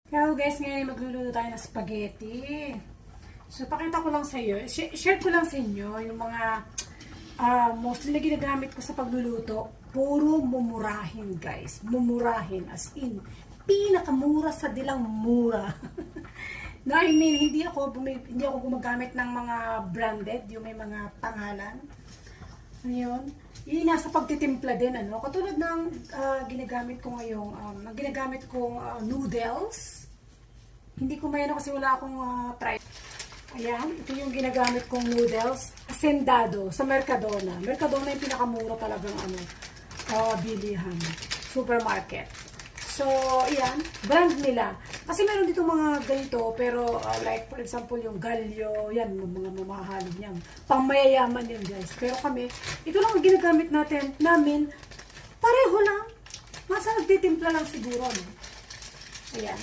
Hello guys, ngayon magluluto tayo ng spaghetti. So, pakita ko lang sa iyo, share ko lang sa inyo yung mga mostly na ginagamit ko sa pagluluto. Puro mumurahin guys. Mumurahin as in, pinakamura sa dilang mura. No, I mean, hindi ako gumagamit ng mga branded, yung may mga pangalan. Ayun. Yung nasa pagtitimpla din, ano. Katulad ng ginagamit ko ngayong, ginagamit kong noodles. Hindi ko mayroon kasi wala akong try. Ayan, ito yung ginagamit kong noodles. Hacendado, sa Mercadona. Mercadona yung pinakamura talagang bilihan. Supermarket. So, ayan, brand nila. Kasi meron dito mga ganito, pero like for example yung Gallo, yan, mga mamahalin yan. Pangmayayaman yan guys. Pero kami, ito lang ang ginagamit namin, pareho lang. Masa nagtitimpla lang siguro, no? Ayan.